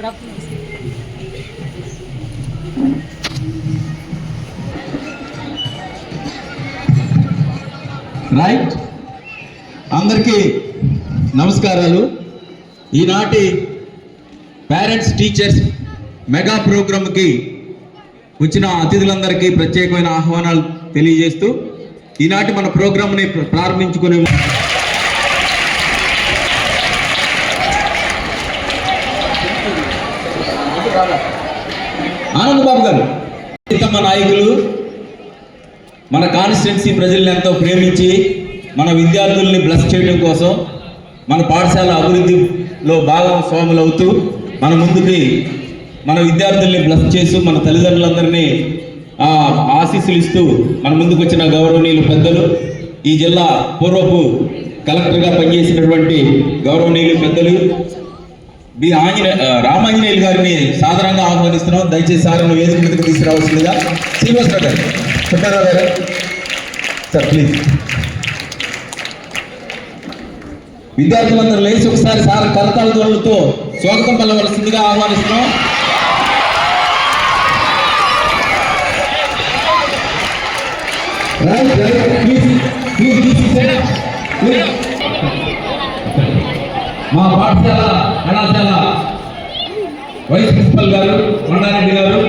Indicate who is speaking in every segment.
Speaker 1: Right, అందరికీ నమస్కారాలు. ఈనాటి పేరెంట్స్ టీచర్స్ మెగా ప్రోగ్రామ్కి వచ్చిన అతిథులందరికీ ప్రత్యేకమైన ఆహ్వానాలు తెలియజేస్తూ ఈనాటి మన ప్రోగ్రామ్ని ప్రారంభించుకునే ఆనంద్ బాబు గారు, మన నాయకులు, మన కాన్స్టిట్యున్సీ ప్రజల్ని ఎంతో ప్రేమించి మన విద్యార్థుల్ని బ్లెస్ చేయడం కోసం మన పాఠశాల అభివృద్ధిలో భాగస్వాములు అవుతూ మన ముందుకి మన విద్యార్థుల్ని బ్లెస్ చేస్తూ మన తల్లిదండ్రులందరినీ ఆశీస్సులు ఇస్తూ మన ముందుకు వచ్చిన గౌరవనీయులు పెద్దలు, ఈ జిల్లా పూర్వపు కలెక్టర్గా పనిచేసినటువంటి గౌరవనీయులు పెద్దలు రామాంజనేయులు గారిని సాధారణంగా ఆహ్వానిస్తున్నాం. దయచేసి సార్ని వేదిక మీదకి తీసుకురావాల్సిందిగా. శ్రీనివాసరావు గారు, సుబ్బారావు గారు సార్ ప్లీజ్. విద్యార్థులందరూ లేచి ఒకసారి సార్ కరతాళ ధ్వనులతో స్వాగతం పలవలసిందిగా ఆహ్వానిస్తున్నాం. మా పాఠశాల కళాశాల వైస్ ప్రిన్సిపల్ గారు కొండారెడ్డి గారు,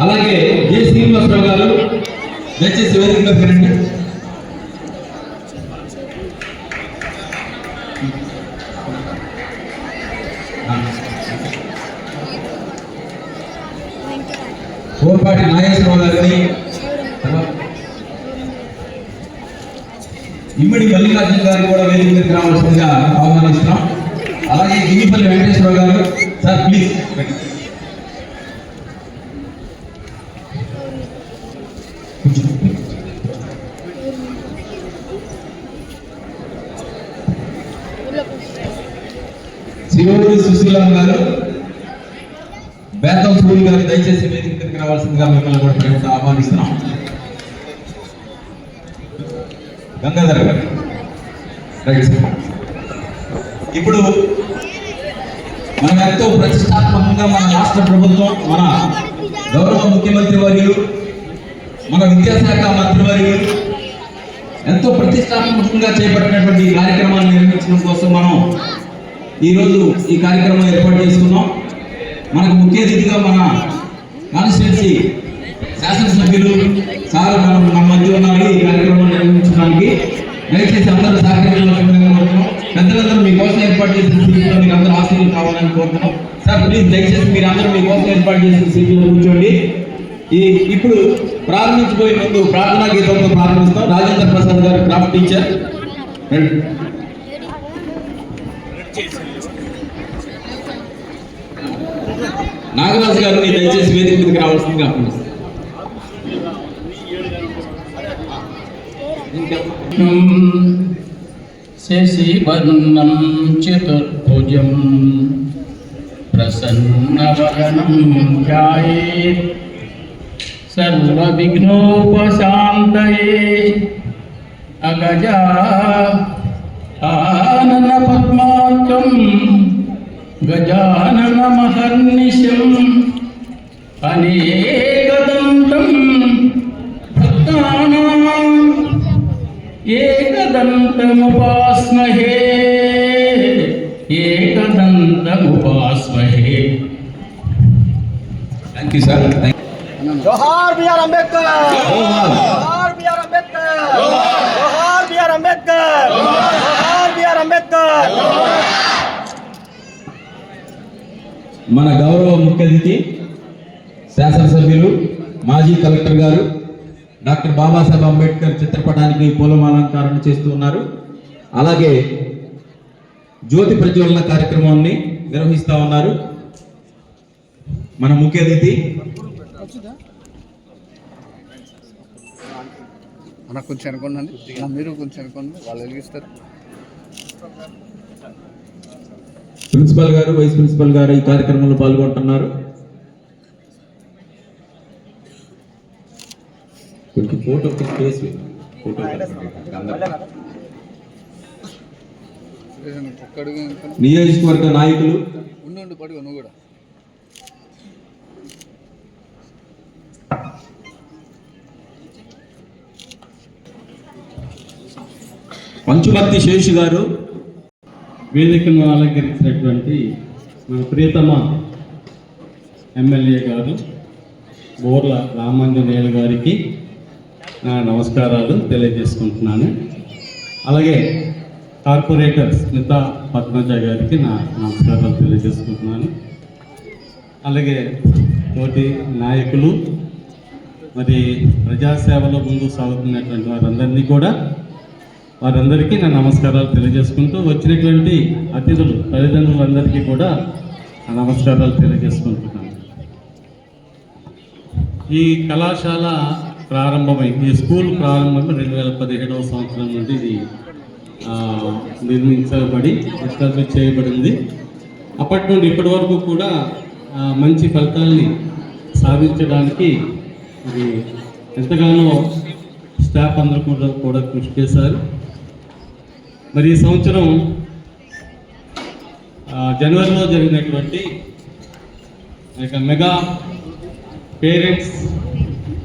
Speaker 1: అలాగే జె శ్రీనివాసరావు గారు దయచేసి వేదికలో రండి. కోర్పాటి నాగేశ్వరరావు గారిని, ఇమ్మడి మల్లికార్జున గారిని కూడా వేదిక మీదకి రావాల్సిందిగా ఆహ్వానిస్తున్నాం. అలాగే గిన్నిపల్లి వెంకటేశ్వరరావు గారు సార్ ప్లీజ్. శ్రీవల్లి సుశీలమ్మ గారు, బేతం సూరి గారు దయచేసి వేదిక మీదకి రావాల్సిందిగా మిమ్మల్ని కూడా ప్రేమతో ఆహ్వానిస్తున్నాం. గంగాధర్ గారు రైట్. ఇప్పుడు మనం ఎంతో ప్రతిష్టాత్మకంగా మన రాష్ట్ర ప్రభుత్వం, మన గౌరవ ముఖ్యమంత్రి వర్యులు, మన విద్యాశాఖ మంత్రివర్యులు ఎంతో ప్రతిష్టాత్మకంగా చేపట్టినటువంటి ఈ కార్యక్రమాన్ని నిర్వహించడం కోసం మనం ఈరోజు ఈ కార్యక్రమం ఏర్పాటు చేసుకున్నాం. మనకు ముఖ్య అతిథిగా మన కాన్స్టిట్యున్సీ శాసనసభ్యులు సార్ మన మధ్య ఉన్నారు ఈ కార్యక్రమాన్ని నిర్వహించడానికి. దయచేసి అందరూ సహకరించాల్సిందిగా కోరుతున్నాం. పెద్దలందరూ మీకోసం ఏర్పాటు చేసిన సీట్లో మీరు అందరూ ఆశీర్వాదం కావాలని కోరుతున్నాం. సార్ ప్లీజ్ దయచేసి మీరు అందరూ మీకోసం ఏర్పాటు చేసిన సీట్లో కూర్చోండి. ఇప్పుడు ప్రారంభించిపోయే ముందు ప్రార్థనా గీతంతో ప్రారంభిస్తాం. రాజేంద్ర ప్రసాద్ గారు క్రాఫ్ట్ టీచర్, నాగరాజు గారిని దయచేసి వేదిక మీదకి రావాల్సిందిగా
Speaker 2: శశివర్ణం చతుర్భుజం ప్రసన్నవదనం ధ్యాయేత్ సర్వవిఘ్నోపశాంతయే అగజా ఆనన పద్మార్కం గజానన మహర్నిశం అనేకదంతం భక్తానాం ఏకదంతముపాస్మహే ఏకదంతముపాస్మహే.
Speaker 1: Thank you sir.
Speaker 3: జోహార్ బిఆర్ అంబేద్కర్, జోహార్ బిఆర్ అంబేద్కర్, జోహార్ బిఆర్ అంబేద్కర్, జోహార్ బిఆర్ అంబేద్కర్.
Speaker 1: మన గౌరవ ముఖ్య అతిథి శాసనసభ్యులు మాజీ కలెక్టర్ గారు డాక్టర్ బాబాసాహెబ్ అంబేద్కర్ చిత్రపటానికి పూలమాలంకరణ చేస్తూ ఉన్నారు. అలాగే జ్యోతి ప్రజ్వలన కార్యక్రమాన్ని నిర్వహిస్తూ ఉన్నారు. మన ముఖ్య అతిథి
Speaker 4: కొంచెం అనుకోండి, మీరు కొంచెం అనుకోండి, వాళ్ళు వెలిగిస్తారు.
Speaker 1: ప్రిన్సిపల్ గారు, వైస్ ప్రిన్సిపల్ గారు ఈ కార్యక్రమంలో పాల్గొంటున్నారు. ఫోటో నియోజకవర్గ నాయకులు
Speaker 4: ఉండు పడుగు నువ్వు కూడా
Speaker 1: పంచుమర్తి శేషు గారు.
Speaker 5: వేదికను అలంకరించినటువంటి మన ప్రియతమ ఎమ్మెల్యే గారు బోర్ల రామాంజనేయులు గారికి నా నమస్కారాలు తెలియజేసుకుంటున్నాను. అలాగే కార్పొరేటర్ స్మిత పద్మజ గారికి నా నమస్కారాలు తెలియజేసుకుంటున్నాను. అలాగే తోటి నాయకులు, మరి ప్రజాసేవలో ముందుకు సాగుతున్నటువంటి వారందరికీ నా నమస్కారాలు తెలియజేసుకుంటూ, వచ్చినటువంటి అతిథులు తల్లిదండ్రులందరికీ కూడా నా నమస్కారాలు తెలియజేసుకుంటున్నాను. ఈ కళాశాల ఈ స్కూల్ ప్రారంభమై 2017వ సంవత్సరం నుండి ఇది నిర్మించబడి ఎస్టాబ్లిష్ చేయబడింది. అప్పటి నుండి ఇప్పటి వరకు కూడా మంచి ఫలితాల్ని సాధించడానికి ఇది ఎంతగానో స్టాఫ్ అందరూ కూడా కృషి చేశారు. మరి ఈ సంవత్సరం జనవరిలో జరిగినటువంటి mega parents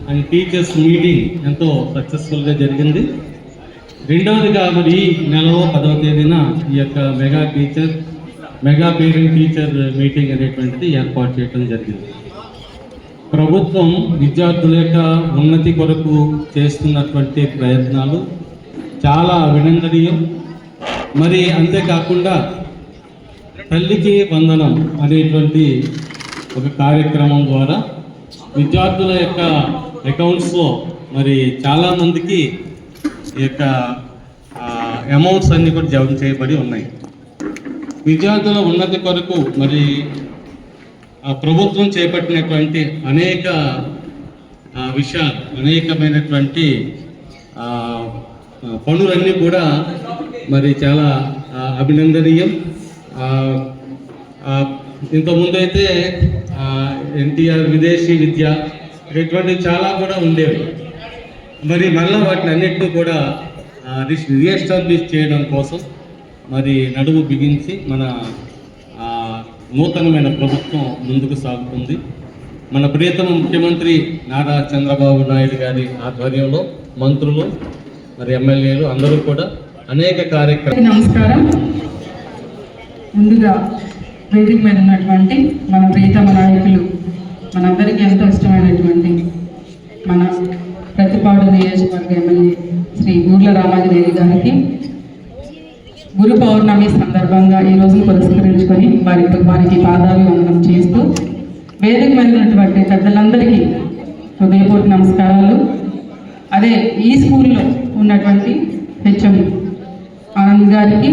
Speaker 5: and teachers meeting ఎంతో సక్సెస్ఫుల్గా జరిగింది. రెండవదిగా మరి ఈ నెలలో 10వ తేదీన ఈ యొక్క మెగా పేరెంట్ టీచర్ మీటింగ్ అనేటువంటిది ఏర్పాటు చేయడం జరిగింది. ప్రభుత్వం విద్యార్థుల యొక్క ఉన్నతి కొరకు చేస్తున్నటువంటి ప్రయత్నాలు చాలా అభినందనీయం. మరి అంతేకాకుండా తల్లికి వందనం అనేటువంటి ఒక కార్యక్రమం ద్వారా విద్యార్థుల యొక్క అకౌంట్స్లో మరి చాలామందికి ఈ యొక్క అమౌంట్స్ అన్నీ కూడా జమ చేయబడి ఉన్నాయి. విద్యార్థుల ఉన్నతి కొరకు మరి ప్రభుత్వం చేపట్టినటువంటి అనేక విషయాలు, అనేకమైనటువంటి పనులన్నీ కూడా మరి చాలా అభినందనీయం. ఇంతకుముందైతే ఎన్టీఆర్ విదేశీ విద్య ఇటువంటివి చాలా కూడా ఉండేవి. మరి మళ్ళీ వాటిని అన్నింటినీ కూడా రీఎస్టాబ్లిష్ చేయడం కోసం మరి నడుము బిగించి మన నూతనమైన ప్రభుత్వం ముందుకు సాగుతుంది. మన ప్రియతమ ముఖ్యమంత్రి నారా చంద్రబాబు నాయుడు గారి ఆధ్వర్యంలో మంత్రులు, మరి ఎమ్మెల్యేలు అందరూ కూడా అనేక కార్యక్రమాలు.
Speaker 6: నమస్కారం. ముందుగా వేదిక మీద ఉన్నటువంటి మన ప్రియతమ నాయకులు, మనందరికీ ఎంతో ఇష్టమైనటువంటి మన ప్రతిపాడు నియోజకవర్గ ఎమ్మెల్యే శ్రీ బూర్ల రామాంజనేయులు గారికి గురు పౌర్ణమి సందర్భంగా ఈ రోజును పురస్కరించుకొని వారికి పాదాభివందనం చేస్తూ, వేదిక మీద ఉన్నటువంటి పెద్దలందరికీ హృదయపూర్వక నమస్కారాలు. అదే ఈ స్కూల్లో ఉన్నటువంటి హెచ్ఎం ఆనంద్ గారికి,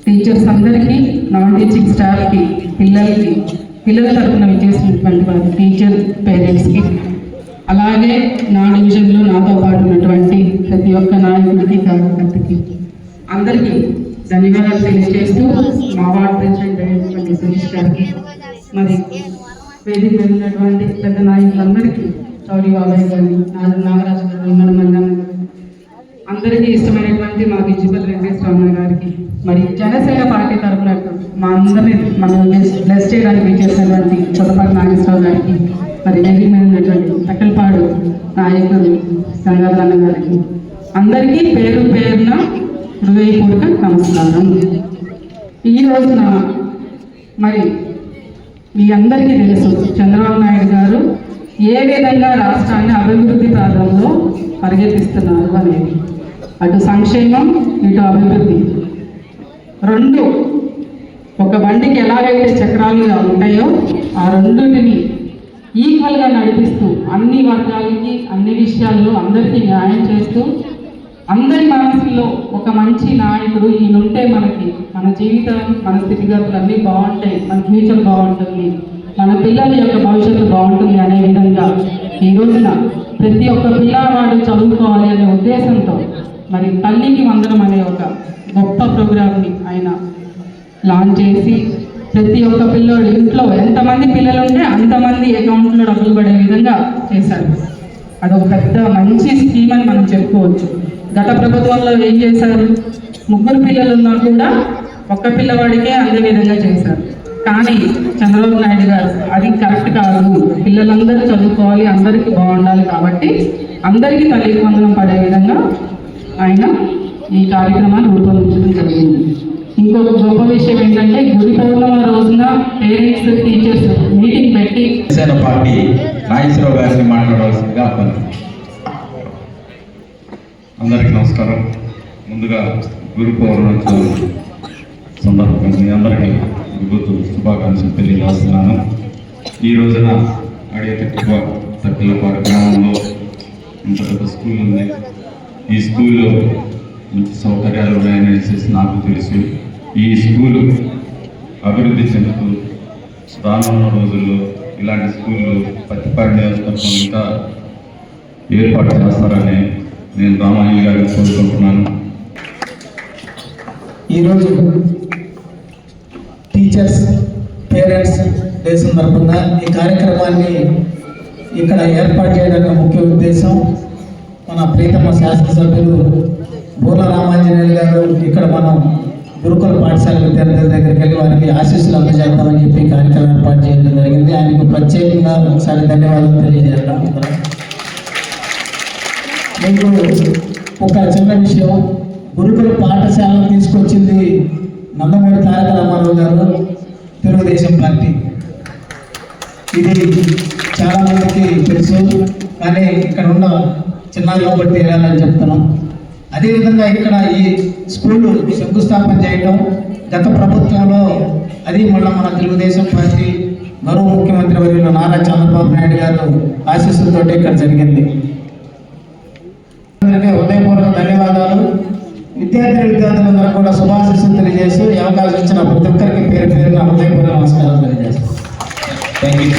Speaker 6: టీచర్స్ అందరికీ, నాన్ టీచింగ్ స్టాఫ్కి, పిల్లల తరఫున విచ్చేసినటువంటి వారి టీచర్ పేరెంట్స్కి, అలాగే నా డివిజన్లో నాతో పాటు ఉన్నటువంటి ప్రతి ఒక్క నాయకుడికి, కార్యకర్తకి అందరికీ ధన్యవాదాలు తెలియజేస్తూ, మా వార్డు ప్రెసిడెంట్ అయినటువంటి సురేష్ గారికి, మరి వేదిక మీద ఉన్నటువంటి పెద్ద నాయకులందరికీ, చౌరీ బాబాయ్ గారిని, నాగరాజు గారు, విమల మల్లన్న అందరికీ ఇష్టమైనటువంటి మా విజ్జిపల్లి వెంకటేశ్వర గారికి, మరి జనసేన పార్టీ తరఫున మా అందరినీ మనం బ్లెస్ చేయడానికి విచ్చేసినటువంటి చొల్లపాటి నాగేశ్వరరావు గారికి, మరి వేదిక మీద ఉన్నటువంటి తక్కలపాడు నాయకులు గంగాధరన్న గారికి, అందరికీ పేరు పేరున హృదయపూర్వక నమస్కారం. ఈ రోజున మరి మీ అందరికీ తెలుసు, చంద్రబాబు నాయుడు గారు ఏ విధంగా రాష్ట్రాన్ని అభివృద్ధి ప్రాంతంలో పరిగెత్తిస్తున్నారు అనేది. అటు సంక్షేమం, ఇటు అభివృద్ధి రెండు ఒక బండికి ఎలాగైతే చక్రాలుగా ఉంటాయో ఆ రెండింటిని ఈక్వల్గా నడిపిస్తూ అన్ని వర్గాలకి, అన్ని విషయాల్లో అందరికీ న్యాయం చేస్తూ, అందరి మనసుల్లో ఒక మంచి నాయకుడు ఈయనుంటే మనకి మన జీవితం, మన స్థితిగతులు అన్నీ బాగుంటాయి, మన ఫ్యూచర్ బాగుంటుంది, మన పిల్లల యొక్క భవిష్యత్తు బాగుంటుంది అనే విధంగా ఈ రోజున ప్రతి ఒక్క పిల్లవాడు చదువుకోవాలి అనే ఉద్దేశంతో మరి తల్లికి వందనం అనే ఒక గొప్ప ప్రోగ్రామ్ని ఆయన లాంచ్ చేసి, ప్రతి ఒక్క పిల్లోడు ఇంట్లో ఎంతమంది పిల్లలు ఉంటే అంతమంది అకౌంట్లో డబ్బులు పడే విధంగా చేశారు. అదొక పెద్ద మంచి స్కీమ్ అని మనం చెప్పుకోవచ్చు. గత ప్రభుత్వంలో ఏం చేశారు, 3 పిల్లలు ఉన్నా కూడా ఒక్క పిల్లవాడికే అదే విధంగా చేశారు. కానీ చంద్రబాబు నాయుడు గారు అది కరెక్ట్ కాదు, పిల్లలందరూ చదువుకోవాలి, అందరికీ బాగుండాలి, కాబట్టి అందరికీ తల్లికి వందనం పడే విధంగా ఆయన ఈ కార్యక్రమాన్ని రూపొందించడం జరిగింది. ఇంకొక గొప్ప విషయం ఏంటంటే గుడి పౌర్ణమి రోజున పేరెంట్స్ టీచర్స్ మీటింగ్ పెట్టి
Speaker 1: జనసేన పార్టీ నాగేశ్వరరావు గారిని మాట్లాడవలసిందిగా ఆహ్వానిస్తున్నాను.
Speaker 7: అందరికీ నమస్కారం. ముందుగా గురు పౌర్ణమి సందర్భంగా మీ అందరికీ విభూతు శుభాకాంక్షలు తెలియజేస్తున్నాను. ఈ రోజున తక్కిలపాడు గ్రామంలో ఇంత పెద్ద స్కూల్ ఉంది. ఈ స్కూల్లో మంచి సౌకర్యాలు ఉన్నాయనేసి నాకు తెలుసు. ఈ స్కూలు అభివృద్ధి చెందుతూ రానున్న రోజుల్లో ఇలాంటి స్కూళ్ళు పత్తిపాడు నియోజకవర్గం ఇంకా ఏర్పాటు చేస్తారని నేను రామాయణ గారిని కోరుకుంటున్నాను.
Speaker 3: ఈరోజు టీచర్స్ పేరెంట్స్ డే సందర్భంగా ఈ కార్యక్రమాన్ని ఇక్కడ ఏర్పాటు చేయడానికి ముఖ్య ఉద్దేశం మన ప్రీతమ శాసనసభ్యులు బూర్ల రామాంజనేయులు గారు ఇక్కడ మనం గురుకుల పాఠశాల విద్యార్థుల దగ్గరికి వెళ్ళి వారికి ఆశీస్సులు అందజేద్దామని చెప్పి కార్యక్రమం ఏర్పాటు చేయడం జరిగింది. ఆయనకు ప్రత్యేకంగా ఒకసారి ధన్యవాదాలు తెలియజేద్దాం. మీకు ఒక చిన్న విషయం, గురుకుల పాఠశాలను తీసుకొచ్చింది నందమూరి తారక రామారావు గారు, తెలుగుదేశం పార్టీ. ఇది చాలా మందికి తెలుసు, కానీ ఇక్కడ ఉన్న చిన్నారులు బట్టి వెళ్ళాలని చెప్తున్నాం. అదేవిధంగా ఇక్కడ ఈ స్కూలు శంకుస్థాపన చేయడం గత ప్రభుత్వంలో అది మళ్ళీ మన తెలుగుదేశం పార్టీ గౌరవ ముఖ్యమంత్రి వర్యులు నారా చంద్రబాబు నాయుడు గారు ఆశీస్సులతో ఇక్కడ జరిగింది. హృదయపూర్వక ధన్యవాదాలు. విద్యార్థులందరూ కూడా శుభాశీస్సులు తెలియజేస్తూ ఈ అవకాశం ఇచ్చిన ప్రతి ఒక్కరికి పేరు పేరున హృదయపూర్వక నమస్కారాలు తెలియజేస్తాం.
Speaker 1: Thank you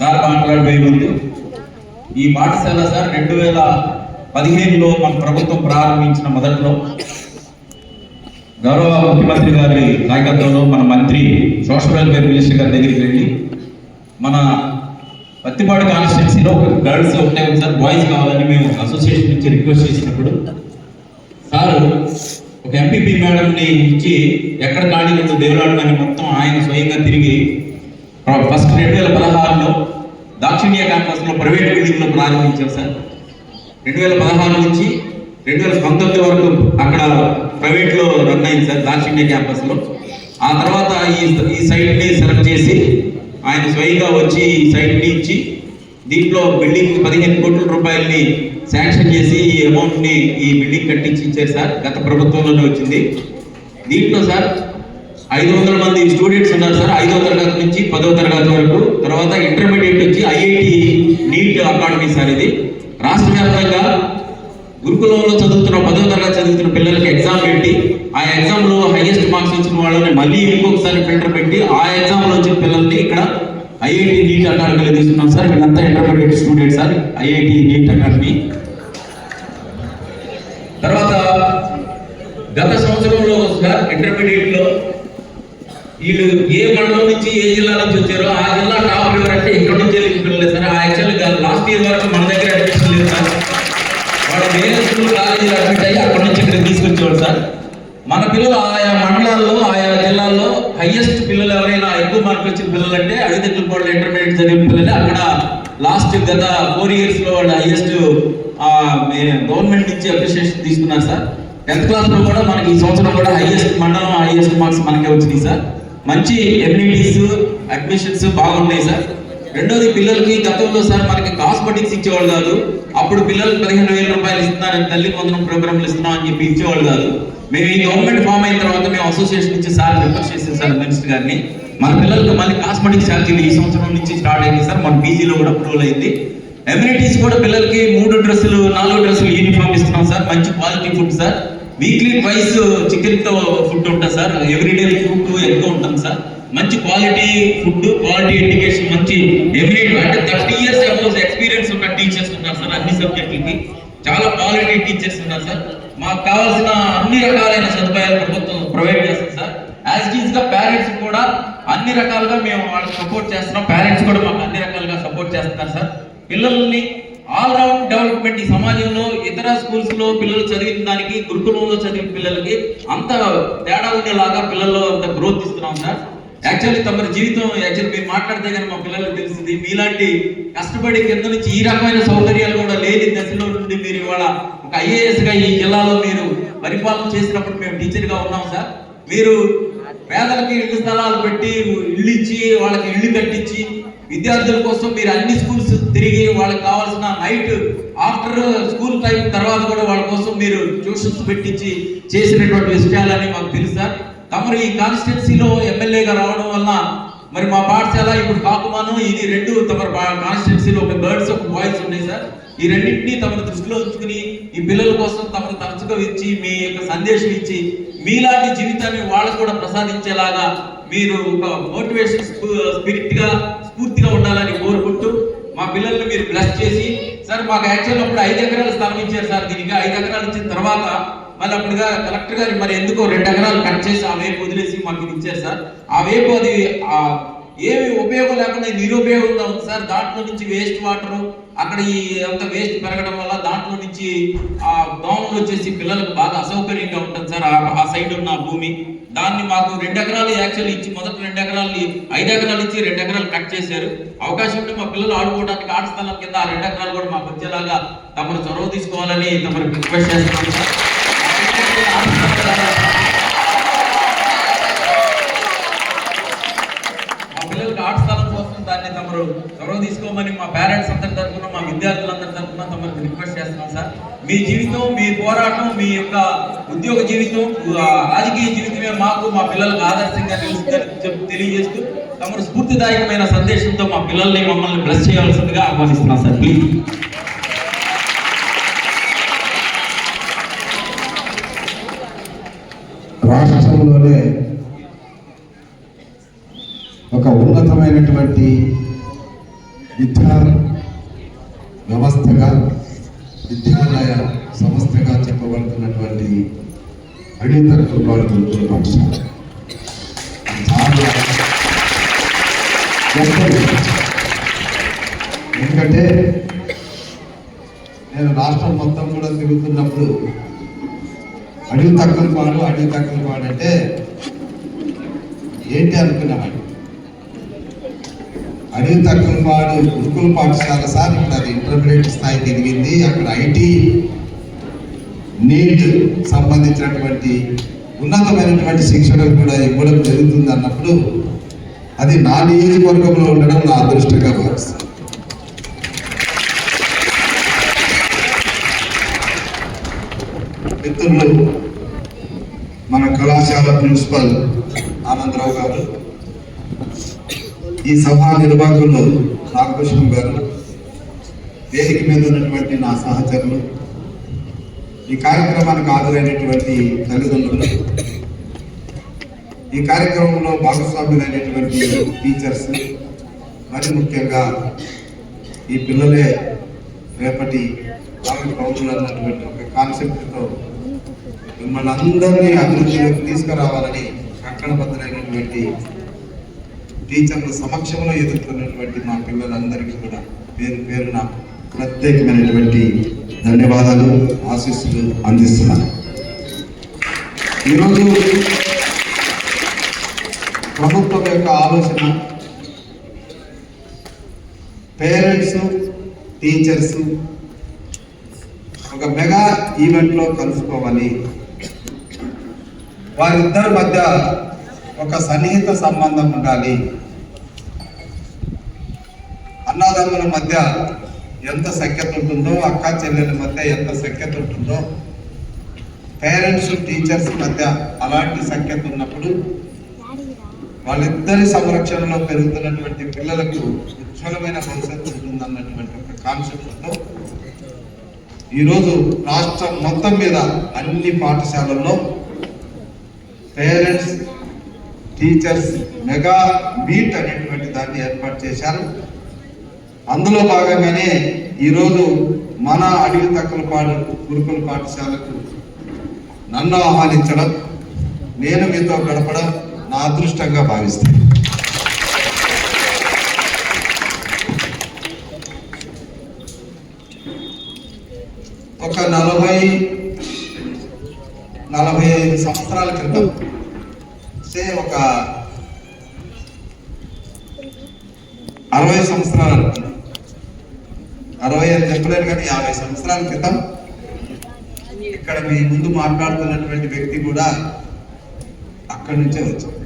Speaker 1: sir. మాట్లాడబోయే ముందు ఈ పాఠశాల సార్ 2015లో మన ప్రభుత్వం ప్రారంభించిన మొదట్లో గౌరవ ముఖ్యమంత్రి గారి నాయకత్వంలో మన మంత్రి సోషల్ వెల్ఫేర్ మినిస్టర్ గారి దగ్గరికి వెళ్ళి మన పత్తిపాడు కాన్స్టిట్యున్సీలో ఒక గర్ల్స్ ఒకటే ఉంది సార్, బాయ్స్ కావాలని మేము అసోసియేషన్ నుంచి రిక్వెస్ట్ చేసినప్పుడు సార్ ఒక ఎంపీపీ మేడంని ఇచ్చి ఎక్కడ ఖాళీ ఉందో దేవులాడమని మొత్తం ఆయన స్వయంగా తిరిగి ఫస్ట్ 2016లో దాక్షిణ్య క్యాంపస్లో ప్రైవేట్ బిల్డింగ్లో ప్రారంభించారు సార్. 2016 నుంచి 2019 వరకు అక్కడ ప్రైవేట్లో రన్ అయింది సార్ దాక్షిణ్య క్యాంపస్లో. ఆ తర్వాత ఈ సైట్ని సెలెక్ట్ చేసి ఆయన స్వయంగా వచ్చి ఈ సైట్ని ఇచ్చి దీంట్లో బిల్డింగ్ 15 కోట్ల రూపాయలని శాంక్షన్ చేసి ఈ అమౌంట్ని ఈ బిల్డింగ్ కట్టించి ఇచ్చారు సార్. గత ప్రభుత్వంలోనే వచ్చింది. దీంట్లో సార్ 500 మంది స్టూడెంట్స్ ఉన్నారు సార్, 5వ తరగతి నుంచి 10వ తరగతి వరకు. తర్వాత ఇంటర్మీడియట్ వచ్చి ఐఐటి నీట్ అకాడమీ సార్. ఇది రాష్ట్ర వ్యాప్తంగా గురుకులంలో చదువుతున్న 10వ తరగతి చదువుతున్న పిల్లలకి ఎగ్జామ్ పెట్టి ఆ ఎగ్జామ్లో హైయెస్ట్ మార్క్స్ వచ్చిన వాళ్ళని మళ్ళీ ఇంకొకసారి ఫిల్టర్ పెట్టి ఆ ఎగ్జామ్లో వచ్చిన పిల్లల్ని ఇక్కడ ఐఐటి నీట్ అకాడమీలో తీసుకున్నాం సార్. వీళ్ళంతా intermediate students sir, IIT NEET academy. తర్వాత గత సంవత్సరంలో సార్ ఇంటర్మీడియట్లో వీళ్ళు ఏ మండలం నుంచి ఏ జిల్లా నుంచి వచ్చారో ఆ జిల్లా టాప్ రివర్ అంటే ఇక్కడ నుంచి వెళ్ళి పిల్లలే సార్. ఆ యాక్చువల్గా లాస్ట్ ఇయర్ వరకు మన దగ్గర అడ్మిషన్ లేదు సార్. వాడు వేరే స్కూల్ కాలేజీలో అడ్మిట్ అయ్యి అక్కడ నుంచి ఇక్కడ తీసుకొచ్చేవాడు సార్. మన పిల్లలు ఆయా మండలాల్లో ఆయా జిల్లాల్లో హైయెస్ట్ పిల్లలు ఎవరైనా ఎక్కువ మార్కులు వచ్చిన పిల్లలు అంటే అడిగితెక్కులపాడు ఇంటర్మీడియట్ చదివిన పిల్లలే. అక్కడ లాస్ట్ గత 4 yearsలో వాళ్ళు హైయెస్ట్ గవర్నమెంట్ నుంచి అప్రిషియేషన్ తీసుకున్నారు సార్. 10th క్లాస్లో కూడా మనకి ఈ సంవత్సరం కూడా హైయెస్ట్ మండలం హైయెస్ట్ మార్క్స్ మనకే వచ్చినాయి సార్. మంచి ఎమ్యూనిటీస్ అడ్మిషన్స్ బాగున్నాయి సార్. రెండోది పిల్లలకి గతంలో సార్ మనకి కాస్మెటిక్స్ ఇచ్చేవాళ్ళు కాదు. అప్పుడు పిల్లలకి 15,000 రూపాయలు ఇస్తున్నారని తల్లి వందనం ప్రోగ్రాంలు ఇస్తున్నాం అని చెప్పి ఇచ్చేవాళ్ళు కాదు. మేము ఈ గవర్నమెంట్ ఫామ్ అయిన తర్వాత మేము అసోసియేషన్ నుంచి సార్ రిక్వెస్ట్ చేసాం సార్ మినిస్టర్ గారిని. మన పిల్లలకు మళ్ళీ కాస్మెటిక్స్ ఛార్జీలు ఈ సంవత్సరం నుంచి స్టార్ట్ అయింది సార్. మన పీజీలో కూడా అప్రూవల్ అయింది. ఎమ్యూనిటీస్ కూడా పిల్లలకి 3 డ్రెస్సులు 4 డ్రెస్సులు యూనిఫామ్ ఇస్తున్నాం సార్. మంచి quality food sir. Weekly twice చికెన్తో ఫుడ్ ఉంటుంది సార్. ఎవ్రీడే ఫుడ్ ఎక్కువ ఉంటుంది సార్. మంచి క్వాలిటీ ఫుడ్, క్వాలిటీ ఎడ్యుకేషన్, మంచి ఎవ్రీ అంటే 30 years అబౌవ్ ఎక్స్పీరియన్స్ ఉన్న టీచర్స్ ఉన్నారు సార్. అన్ని సబ్జెక్టులకి చాలా క్వాలిటీ టీచర్స్ ఉన్నారు సార్. మాకు కావాల్సిన అన్ని రకాలైన సదుపాయాలు ప్రభుత్వం ప్రొవైడ్ చేస్తుంది సార్. యాజ్ ఇట్ ఈస్ గా పేరెంట్స్ కూడా అన్ని రకాలుగా మేము వాళ్ళకి సపోర్ట్ చేస్తున్నాం. పేరెంట్స్ కూడా మాకు అన్ని రకాలుగా సపోర్ట్ చేస్తున్నారు సార్. పిల్లల్ని ఆల్రౌండ్ డెవలప్మెంట్ ఈ సమాజంలో ఇతర స్కూల్స్ లో పిల్లలు చదివిన దానికి గురుకులంలో చదివిన పిల్లలకి అంత తేడా ఉండేలాగా పిల్లల్లో అంత గ్రోత్ ఇస్తున్నాం సార్. యాక్చువల్లీ తమరి జీవితం యాక్చువల్లీ మీరు మాట్లాడితే కానీ మా పిల్లలకు తెలుస్తుంది. మీలాంటి కష్టపడి కింద నుంచి ఈ రకమైన సౌకర్యాలు కూడా లేని దశలో నుండి మీరు ఇవాళ ఒక ఐఏఎస్గా ఈ జిల్లాలో మీరు పరిపాలన చేసినప్పుడు మేము టీచర్గా ఉన్నాం సార్. మీరు పేదలకి ఇళ్ళు స్థలాలు పెట్టి ఇళ్ళు ఇచ్చి వాళ్ళకి ఇళ్ళు కట్టించి విద్యార్థుల కోసం మీరు అన్ని స్కూల్స్ తిరిగి వాళ్ళకి కావాల్సిన నైట్ ఆఫ్టర్ స్కూల్ టైం తర్వాత కూడా వాళ్ళ కోసం మీరు ట్యూషన్స్ పెట్టించి చేసినటువంటి విషయాలని మాకు తెలుసు సార్. తమరు ఈ కాన్స్టిట్యున్సీలో ఎమ్మెల్యేగా రావడం వల్ల మరి మా పాఠశాల ఇప్పుడు కాకుమాను ఇది రెండు తమరు కాన్స్టిట్యున్సీలో ఒక గర్ల్స్ ఒక బాయ్స్ ఉన్నాయి సార్. ఈ రెండింటినీ తమరు దృష్టిలో ఉంచుకుని ఈ పిల్లల కోసం తమరు తరచుగా ఇచ్చి మీ యొక్క సందేశం ఇచ్చి మీలాంటి జీవితాన్ని వాళ్ళకు కూడా ప్రసాదించేలాగా మీరు ఒక మోటివేషన్ స్ఫూర్తిగా ఉండాలని కోరుకుంటూ మా పిల్లల్ని మీరు బ్లెస్ చేసి సార్ మాకు యాక్చువల్ అప్పుడు 5 ఎకరాల స్థలం ఇచ్చారు సార్. దీనికి 5 ఎకరాలు ఇచ్చిన తర్వాత మళ్ళీ అప్పుడుగా కలెక్టర్ గారు మరి ఎందుకో 2 ఎకరాలు కట్ చేసి ఆ వేపు వదిలేసి మాకు ఇది ఇచ్చారు సార్. ఆ వేపు అది ఏమి ఉపయోగం లేకుండా నిరుపయోగంగా ఉంది సార్. దాంట్లో నుంచి వేస్ట్ వాటర్ అక్కడ ఈ అంత వేస్ట్ పెరగడం వల్ల దాంట్లో నుంచి ఆ దోమలు వచ్చేసి పిల్లలకు బాగా అసౌకర్యంగా ఉంటుంది సార్. ఆ సైడ్ ఉన్న భూమి దాన్ని మాకు 2 ఎకరాలు యాక్చువల్లీ ఇచ్చి మొదటి 2 ఎకరాలు 5 ఎకరాలు ఇచ్చి 2 ఎకరాలు కట్ చేశారు. అవకాశం ఉంటే మా పిల్లలు ఆడుకోవడానికి ఆట స్థలం కింద ఆ 2 ఎకరాలు కూడా మాకు వచ్చేలాగా తమరు చొరవ తీసుకోవాలని తమరు రిక్వెస్ట్ చేస్తున్నాం సార్. మా పిల్లలకి ఆట స్థలం కోసం దాన్ని తమరు చొరవ తీసుకోమని మా పేరెంట్స్ అందరి తరఫున మా విద్యార్థులందరి తరఫున తమకు రిక్వెస్ట్ చేస్తున్నాం సార్. మీ జీవితం మీ పోరాటం మీ యొక్క ఉద్యోగ జీవితం రాజకీయ జీవితమే మాకు మా పిల్లలకు ఆదర్శంగా తెలియజేస్తూ తమరు స్ఫూర్తిదాయకమైన సందేశంతో మా పిల్లల్ని మమ్మల్ని బ్లెస్ చేయవలసిందిగా ఆహ్వానిస్తున్నాం సార్. ప్లీజ్.
Speaker 8: రాష్ట్రంలోనే ఒక ఉన్నతమైనటువంటి విద్యా వ్యవస్థగా విద్యాలయ సంస్థగా చెప్పబడుతున్నటువంటి అడితరపు గురుకుల పాఠశాల ఎందుకంటే నేను రాష్ట్రం మొత్తం కూడా తిరుగుతున్నప్పుడు అడవి తక్కువ పాడు అంటే ఏంటి అనుకున్నామండి. అడవి తక్కువ పాడు గురుకుల పాఠశాల సార్ ఇప్పుడు అది ఇంటర్మీడియట్ స్థాయికి ఎదిగింది. అక్కడ ఐటీ నీట్ సంబంధించినటువంటి ఉన్నతమైనటువంటి శిక్షణలు కూడా ఇవ్వడం జరుగుతుంది అన్నప్పుడు అది నా నియోజకవర్గంలో ఉండడం నా అదృష్టంగా భావిస్తాను. మిత్రులు మన కళాశాల ప్రిన్సిపల్ ఆనందరావు గారు, ఈ సభా నిర్వాహకులు నాగకృష్ణ గారు, వేదిక మీద ఉన్నటువంటి నా సహచరులు, ఈ కార్యక్రమానికి హాజరైనటువంటి తల్లిదండ్రులు, ఈ కార్యక్రమంలో భాగస్వాములైనటువంటి టీచర్స్, మరి ముఖ్యంగా ఈ పిల్లలే రేపటి భావి పౌరులు అన్నటువంటి ఒక కాన్సెప్ట్తో మిమ్మల్ని అందరినీ అభివృద్ధిలోకి తీసుకురావాలని కంకణబద్ధమైనటువంటి టీచర్ల సమక్షంలో ఎదుర్కొన్నటువంటి మా పిల్లలందరికీ కూడా పేరు పేరున ప్రత్యేకమైనటువంటి ధన్యవాదాలు, ఆశీస్సులు అందిస్తున్నాను. ఈరోజు ప్రభుత్వం యొక్క ఆలోచన పేరెంట్స్ టీచర్స్ ఒక మెగా ఈవెంట్లో కలుసుకోవాలి, వారిద్దరి మధ్య ఒక సన్నిహిత సంబంధం ఉండాలి, అన్నదమ్ముల మధ్య ఎంత సఖ్యత ఉంటుందో, అక్క చెల్లెల మధ్య ఎంత సఖ్యత ఉంటుందో, పేరెంట్స్ టీచర్స్ మధ్య అలాంటి సఖ్యత ఉన్నప్పుడు వాళ్ళిద్దరి సంరక్షణలో పెరుగుతున్నటువంటి పిల్లలకు ఉజ్వలమైన భవిష్యత్తు ఉంటుందన్నటువంటి ఒక కాన్సెప్ట్తో ఈరోజు రాష్ట్రం మొత్తం మీద అన్ని పాఠశాలల్లో పేరెంట్స్ టీచర్స్ మెగా మీట్ అనేటువంటి దాన్ని ఏర్పాటు చేశారు. అందులో భాగంగానే ఈరోజు మన అడవి తక్కువపాడు గురుకుల పాఠశాలకు నన్ను ఆహ్వానించడం, నేను మీతో గడపడం నా అదృష్టంగా భావిస్తాను. ఒక 40-45 సంవత్సరాల క్రితం ఒక 60 సంవత్సరాలు అనుకున్నాను, 60 అని చెప్పలేను కానీ 50 సంవత్సరాల క్రితం ఇక్కడ మీ ముందు మాట్లాడుతున్నటువంటి వ్యక్తి కూడా అక్కడి నుంచే వచ్చాడు.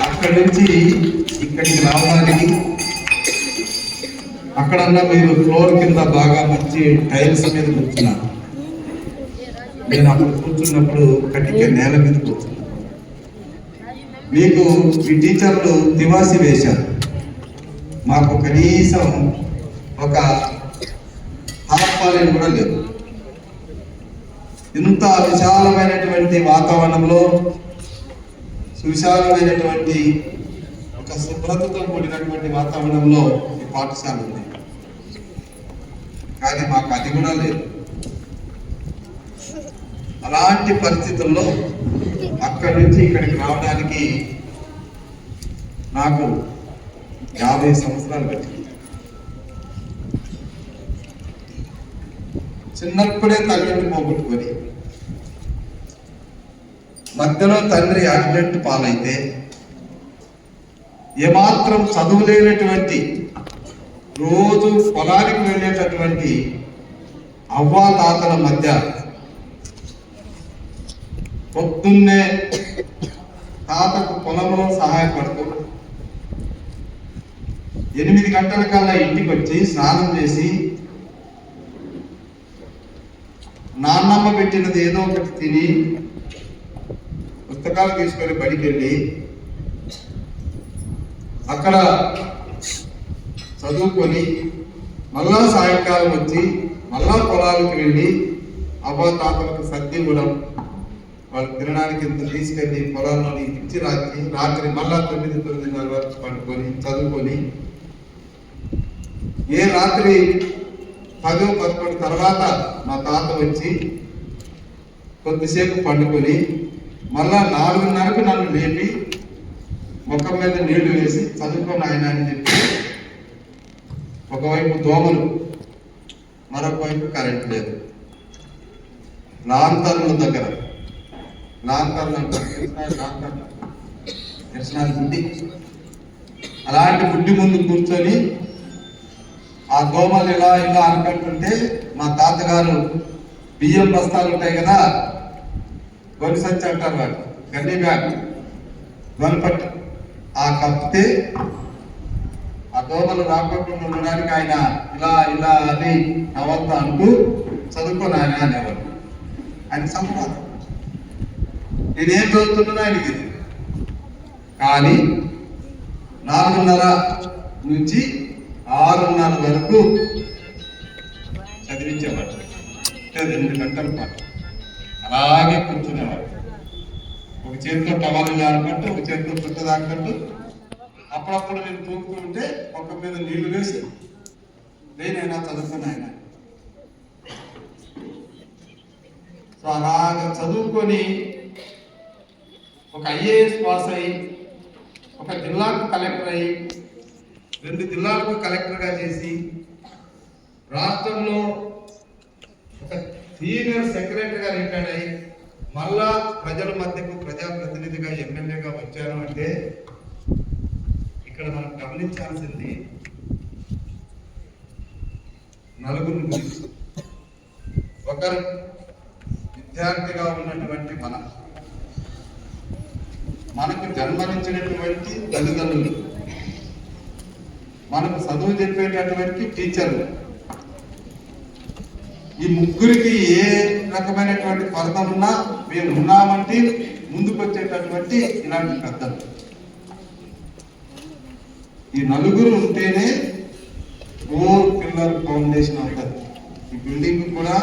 Speaker 8: అక్కడి నుంచి ఇక్కడికి రావడానికి అక్కడన్నా మీరు ఫ్లోర్ కింద బాగా మంచి టైల్స్ మీద కూర్చున్నారు. నేను అప్పుడు కూర్చున్నప్పుడు కటికే నేల మీద కూర్చున్నాను. మీకు ఈ టీచర్లు దివాసి వేశారు. మాకు కనీసం ఒక హాస్పాలయం కూడా లేదు. ఇంత విశాలమైనటువంటి వాతావరణంలో సువిశాలమైనటువంటి ఒక శుభ్రతతో కూడినటువంటి వాతావరణంలో ఈ పాఠశాల ఉంది. కానీ మాకు అది కూడా లేదు. అలాంటి పరిస్థితుల్లో అక్కడి నుంచి ఇక్కడికి రావడానికి నాకు 50 సంవత్సరాలు పట్టింది. చిన్నప్పుడే తల్లిని పోగొట్టుకొని మధ్యలో తండ్రి యాక్సిడెంట్ పాలైతే ఏమాత్రం చదువు లేనటువంటి రోజు పొలానికి వెళ్ళేటటువంటి అవ్వా తాతల మధ్య పొద్దున్నే తాతకు పొలంలో సహాయపడుతూ 8 గంటల కల్లా ఇంటికి వచ్చి స్నానం చేసి నాన్నమ్మ పెట్టినది ఏదో ఒకటి తిని పుస్తకాలు తీసుకొని బడికి వెళ్ళి అక్కడ చదువుకొని మళ్ళా సాయంకాలం వచ్చి మళ్ళా పొలాలకు వెళ్ళి అవ్వ తాతలకు సర్ది ఇవ్వడం, వాళ్ళు తినడానికి ఇంత తీసుకెళ్ళి పొలాల్లో ఇచ్చి రాత్రి మళ్ళా 9-9:30 వరకు పండుకొని చదువుకొని ఏ రాత్రి 10-11 తర్వాత మా తాత వచ్చి కొద్దిసేపు పండుకొని మళ్ళా 4:30కు నన్ను లేపి ముఖం మీద నీళ్లు వేసి చదువుకొని ఆయన అని చెప్పి, ఒకవైపు దోమలు, మరొక వైపు కరెంట్ లేదు. లాంతర్ల దగ్గర గుడ్డి, అలాంటి గుడ్డి ముందు కూర్చొని ఆ దోమలు ఇలా ఇలా అనుకుంటుంటే మా తాతగారు బియ్యం బస్తాలు ఉంటాయి కదా, గొని సంచి అంటారు వాళ్ళు, గన్నీ బ్యాగ్ గొనపట్టు, ఆ కప్పితే ఆ దోమలు రాకుండా ఉండడానికి ఆయన ఇలా ఇలా అని నవ్వుతా అంటూ చదువుకొని ఆయన అనేవాడు. ఆయన సంపాదన నేనేం చదువుతున్నా ఆయనకి. కానీ 4:30 నుంచి 6:30 వరకు చదివించేవాడు. 2 గంటల పాటు అలాగే కూర్చునేవాడు. ఒక చేతితో టవల్ అనుకుంటూ, ఒక చేతితో పుట్ట దాకుంటూ, అప్పుడప్పుడు నేను తూగుతూ ఉంటే ఒక మీద నీళ్లు వేసి నేనైనా చదువుకుని ఆయన. సో అలాగ చదువుకొని ఒక ఐఏఎస్ పాస్ అయ్యి, ఒక జిల్లాకు కలెక్టర్ అయ్యి, 2 జిల్లాలకు కలెక్టర్గా చేసి, రాష్ట్రంలో ఒక సీనియర్ సెక్రటరీగా రిటైర్డ్ అయ్యి, మళ్ళా ప్రజల మధ్యకు ప్రజాప్రతినిధిగా ఎమ్మెల్యేగా వచ్చాను అంటే ఇక్కడ మనం గమనించాల్సింది నలుగురు గురించి. ఒకరు విద్యార్థిగా ఉన్నటువంటి మనకు జన్మనిచ్చినటువంటి తల్లిదండ్రులు, మనకు చదువు చెప్పేటటువంటి టీచర్లు, ఈ ముగ్గురికి ఏ రకమైనటువంటి కొరత ఉన్నా మేము ఉన్నామంటే ముందుకు వచ్చేటటువంటి ఇలాంటి పెద్దలు. ఈ నలుగురు ఉంటేనే 4 పిల్లర్ ఫౌండేషన్ అవుతుంది. ఈ బిల్డింగ్ కూడా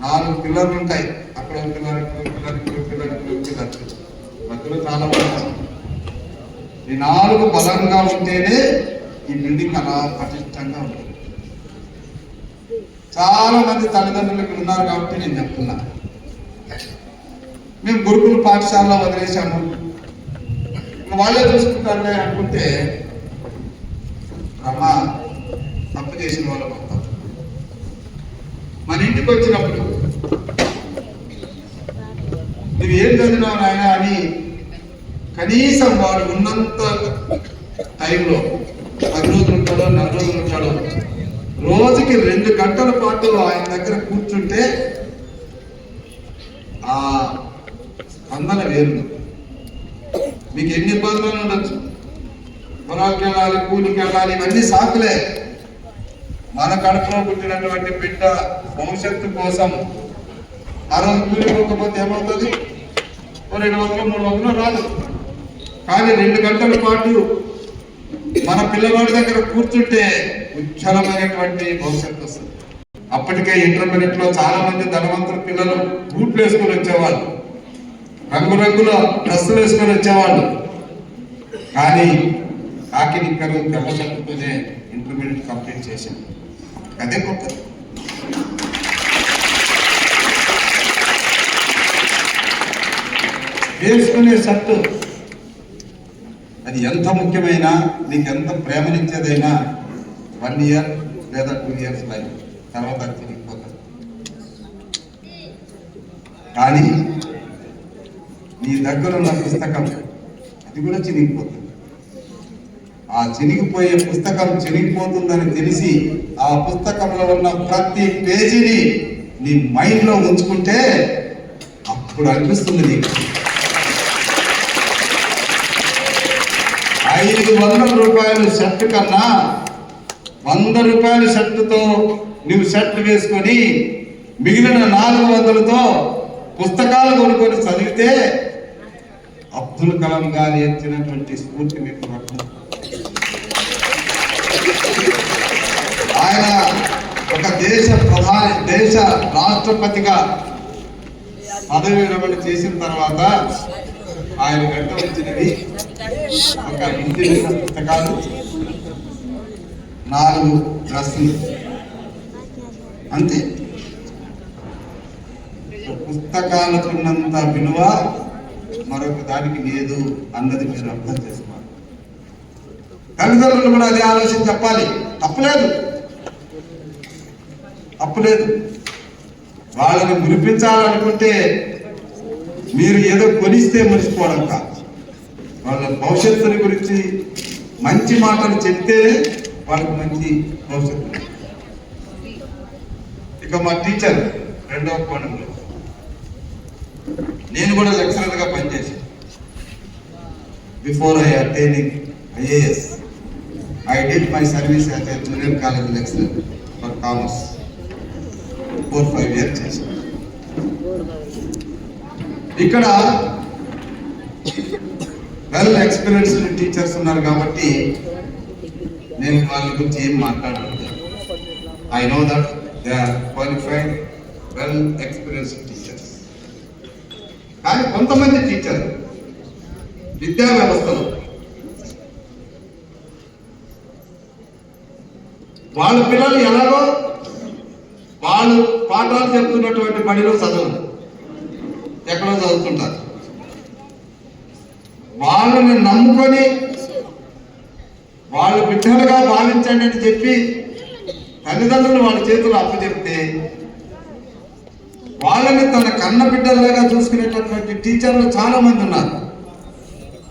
Speaker 8: 4 పిల్లర్లు ఉంటాయి. అక్కడ పిల్లర్, మధ్యలో చాలా ఉంటాయి. ఈ 4 బలంగా ఉంటేనే ఈ బిల్డింగ్ అలా పటిష్టంగా ఉంటుంది. చాలా మంది తల్లిదండ్రులు ఇక్కడ ఉన్నారు కాబట్టి నేను చెప్తున్నా. మేము గురుకుల పాఠశాలలో వదిలేశాము, వాళ్ళే చూసుకుంటారులే అనుకుంటే అమ్మ తప్పు చేసిన వాళ్ళు మొత్తం. మన ఇంటికి వచ్చినప్పుడు నువ్వు ఏం చదివినావు నాయన అని కనీసం వాడు ఉన్నంత టైంలో 10 రోజులు ఉంటాడో 4 రోజులు ఉంటాడో రోజుకి 2 గంటల పాటు ఆయన దగ్గర కూర్చుంటే ఆ స్పందన వేరు. మీకు ఎన్ని ఇబ్బందులు ఉండొచ్చు, పొలాలకు వెళ్ళాలి, కూలికి వెళ్ళాలి, ఇవన్నీ సాకులే. మన కడుపులో పుట్టినటువంటి బిడ్డ భవిష్యత్తు కోసం ఆ రోజు కూలిపోకపోతే ఏమవుతుంది? 2 వందలు 3 వందలు రాదు. కానీ 2 గంటల పాటు మన పిల్లవాడి దగ్గర కూర్చుంటే ఉజ్వలమైనటువంటి భవిష్యత్తు వస్తుంది. అప్పటికే ఇంటర్మీడియట్ లో చాలా మంది ధనవంతుల పిల్లలు బూట్లు వేసుకొని వచ్చేవాళ్ళు, రంగురంగుల డ్రెస్సులు వేసుకొని వచ్చేవాళ్ళు. కానీ కాకి నిక్కరు తెల్ల షర్టుతోనే ఇంటర్మీడియట్ కంప్లీట్ చేశారు. అదే గొప్ప. వేసుకునే షర్టు అది ఎంత ముఖ్యమైనా, నీకు ఎంత ప్రేమనిచ్చేదైనా 1 ఇయర్ లేదా 2 ఇయర్స్ లైఫ్, తర్వాత తిరిగిపోతుంది. కానీ నీ దగ్గర ఉన్న పుస్తకం అది కూడా చినిగిపోతుంది. ఆ చినిగిపోయే పుస్తకం చినిగిపోతుందని తెలిసి ఆ పుస్తకంలో ఉన్న ప్రతి పేజీని నీ మైండ్లో ఉంచుకుంటే అప్పుడు అనిపిస్తుంది నీకు 500 రూపాయల షర్ట్ కన్నా 100 రూపాయల షర్టుతో నువ్వు షర్ట్ వేసుకొని మిగిలిన 400తో పుస్తకాలు కొనుక్కొని చదివితే అబ్దుల్ కలాం గారు ఇచ్చినటువంటి స్ఫూర్తి మీకు రక్షణ. ఆయన ఒక దేశ రాష్ట్రపతిగా పదవి విరమణ చేసిన తర్వాత ఆయన వెంట వచ్చినవి ఒక ఇంటి పుస్తకాలు, 4 డ్రెస్సులు, అంతే. పుస్తకాలకున్నంత విలువ మరొక దానికి లేదు అన్నది మీరు అర్థం చేసుకోవాలి. తల్లిదండ్రులు కూడా అదే ఆలోచన చెప్పాలి. తప్పులేదు. వాళ్ళని మురిపించాలనుకుంటే మీరు ఏదో కొనిస్తే మురిసిపోవడం కాదు. వాళ్ళ భవిష్యత్తుని గురించి మంచి మాటలు చెప్తేనే వాళ్ళకి మంచి భవిష్యత్తు. ఇక మా టీచర్ 2వ కోణంలో నేను కూడా లెక్చరర్గా పనిచేశాను. Before I attaining IAS, I did my service as a junior college lecturer for commerce. 4-5 years చేశాను. ఇక్కడ వెల్ ఎక్స్పీరియన్స్డ్ టీచర్స్ ఉన్నారు కాబట్టి నేను వాళ్ళ గురించి ఏం మాట్లాడలేదు. I know that they are qualified well experienced teachers. కానీ కొంతమంది టీచర్లు విద్యా వ్యవస్థలో వాళ్ళ పిల్లలు ఎలాగో వాళ్ళు పాఠాలు చెప్తున్నటువంటి బడిలో చదవరు, ఎక్కడో చదువుతుంటారు. వాళ్ళని నమ్ముకొని వాళ్ళు బిడ్డలుగా భావించండి అని చెప్పి తల్లిదండ్రులు వాళ్ళ చేతులు అప్పచెప్తే వాళ్ళని తన కన్న బిడ్డలుగా చూసుకునేటటువంటి టీచర్లు చాలా మంది ఉన్నారు.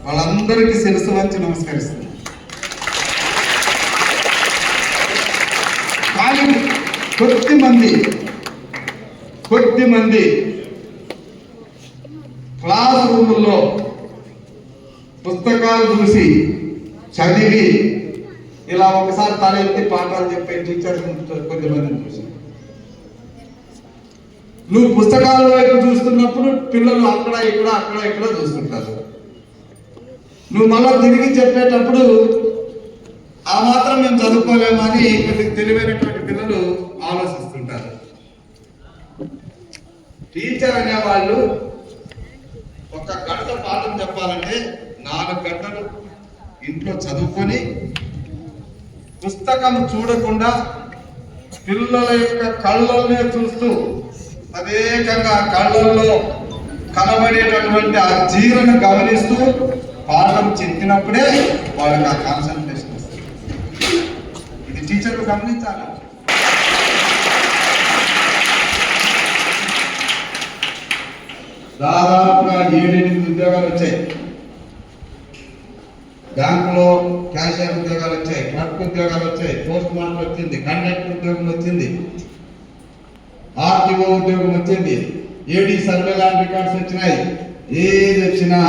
Speaker 8: వాళ్ళందరికీ శిరస్సు వంచి నమస్కరిస్తున్నారు. కానీ కొద్ది మంది క్లాస్ రూముల్లో పుస్తకాలు చూసి చదివి ఇలా ఒకసారి తల ఎత్తి పాఠాలు చెప్పే టీచర్స్ కొద్దిమందిని చూసి, నువ్వు పుస్తకాల వైపు చూస్తున్నప్పుడు పిల్లలు అక్కడ ఇక్కడ చూస్తుంటారు. నువ్వు మళ్ళా తిరిగి చెప్పేటప్పుడు ఆ మాత్రం మేము చదువుకోలేమని తెలివైనటువంటి పిల్లలు ఆలోచిస్తుంటారు. టీచర్ అనేవాళ్ళు ఒక గంట పాఠం చెప్పాలంటే 4 గంటలు ఇంట్లో చదువుకొని పుస్తకం చూడకుండా పిల్లల యొక్క కళ్ళల్నే చూస్తూ తదేకంగా కళ్ళల్లో కనబడేటటువంటి ఆ జీవను గమనిస్తూ పాఠం చెప్పినప్పుడే వాళ్ళకి ఆ కాన్సన్ట్రేషన్ వస్తుంది. ఇది టీచర్లు గమనించాలి. దాదాపుగా 7-8 ఉద్యోగాలు వచ్చాయి. బ్యాంకులో క్యాషియర్ ఉద్యోగాలు వచ్చాయి, క్లర్క్ ఉద్యోగాలు వచ్చాయి, పోస్ట్ మాస్టర్ వచ్చింది, కండక్టర్ ఉద్యోగం వచ్చింది, ఆర్టీఓ ఉద్యోగం వచ్చింది, ఏడీ సర్వే ల్యాండ్ రికార్డ్స్ వచ్చినాయి. ఏది వచ్చినా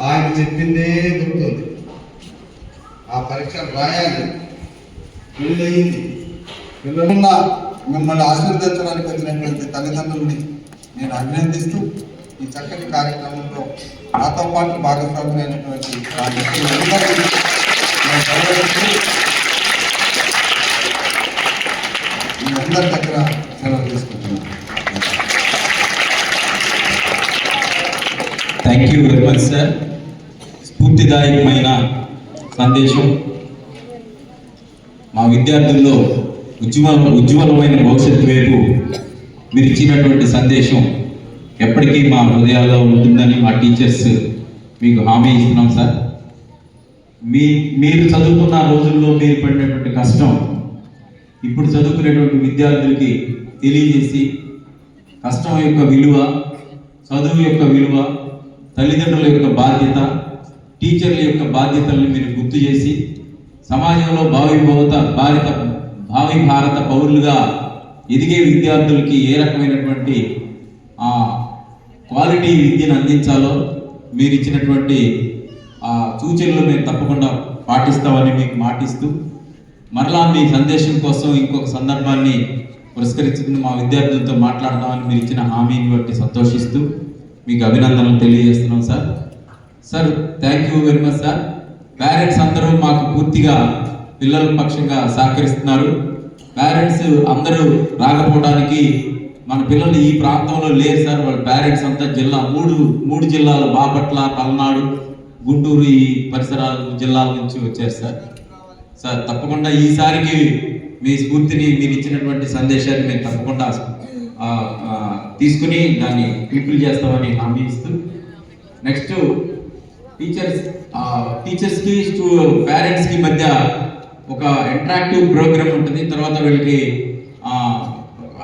Speaker 8: ఆయన చెప్పిందే దొరుకుతుంది. ఆ పరీక్షలు రాయాలి. పెళ్ళయింది, పిల్లలున్న మిమ్మల్ని ఆశీర్వదించడానికి వచ్చినటువంటి తల్లిదండ్రుల్ని నేను అభినందిస్తూ ఈ చక్కటి కార్యక్రమంలో నాతో పాటు భాగస్వాములైనటువంటి మీ అందరి దగ్గర సెలవు తీసుకుంటున్నాను.
Speaker 1: Thank you very much sir. స్ఫూర్తిదాయకమైన సందేశం. మా విద్యార్థుల్లో ఉజ్వలమైన భవిష్యత్తు వైపు మీరు ఇచ్చినటువంటి సందేశం ఎప్పటికీ మా హృదయాల్లో ఉంటుందని మా టీచర్స్ మీకు హామీ ఇస్తున్నాం సార్. మీరు చదువుకున్న రోజుల్లో మీరు పడినటువంటి కష్టం ఇప్పుడు చదువుకునేటువంటి విద్యార్థులకి తెలియజేసి కష్టం యొక్క విలువ, చదువు యొక్క విలువ, తల్లిదండ్రుల యొక్క బాధ్యత, టీచర్ల యొక్క బాధ్యతలను మీరు గుర్తు చేసి సమాజంలో భావి భారత పౌరులుగా ఎదిగే విద్యార్థులకి ఏ రకమైనటువంటి క్వాలిటీ విద్యను అందించాలో మీరు ఇచ్చినటువంటి సూచనలు మేము తప్పకుండా పాటిస్తామని మీకు మాటిస్తూ మరలా మీ సందేశం కోసం ఇంకొక సందర్భాన్ని పురస్కరించుకుని మా విద్యార్థులతో మాట్లాడదామని మీరు ఇచ్చిన హామీని బట్టి సంతోషిస్తూ మీకు అభినందనలు తెలియజేస్తున్నాం sir. Sir thank you very much sir. Parents అందరూ మాకు పూర్తిగా పిల్లల పక్షంగా సహకరిస్తున్నారు. పేరెంట్స్ అందరూ రాకపోవడానికి మన పిల్లలు ఈ ప్రాంతంలో లేరు సార్. వాళ్ళ పేరెంట్స్ అంతా మూడు జిల్లాలు, బాపట్ల, పల్నాడు, గుంటూరు, ఈ పరిసరాల జిల్లాల నుంచి వచ్చారు సార్. సార్ తప్పకుండా ఈసారికి మీ స్ఫూర్తిని, మీరు ఇచ్చినటువంటి సందేశాన్ని మేము తప్పకుండా తీసుకుని దాన్ని ఫుల్ఫిల్ చేస్తామని హామీ ఇస్తూ నెక్స్ట్ టీచర్స్కి పేరెంట్స్కి మధ్య ఒక ఇంటరాక్టివ్ ప్రోగ్రామ్ ఉంటుంది. తర్వాత వీళ్ళకి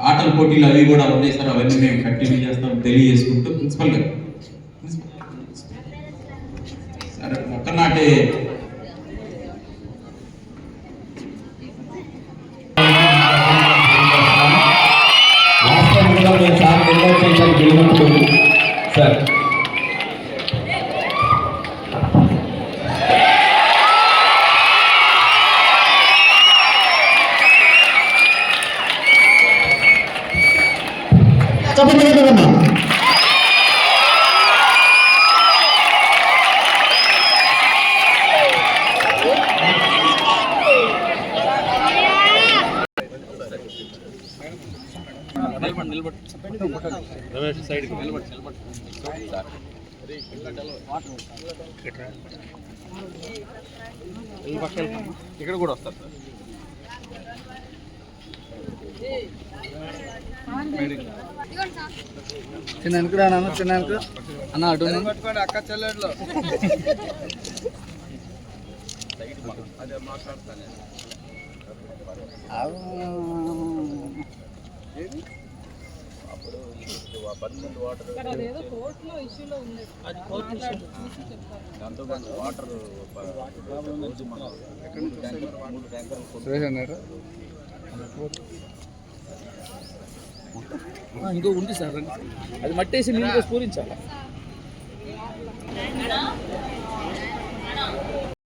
Speaker 1: ఆటల పోటీలు అవి కూడా ఉన్నాయి సార్. అవన్నీ మేము కంటిన్యూ చేస్తాం తెలియజేసుకుంటూ ప్రిన్సిపల్ గారు సార్ మొక్క నాటే సార్
Speaker 4: ఇక్కడ కూడా వస్తారు సార్. చిన్న వెనకరా అన్న, చిన్న వెనక అన్న, అటు పట్టుకోండి అక్క చెల్లెట్లో. అదే మాట్లాడతాను.
Speaker 2: ఇంకో ఉంది సార్, అది మట్టేసి నీళ్ళు పూరించాలి.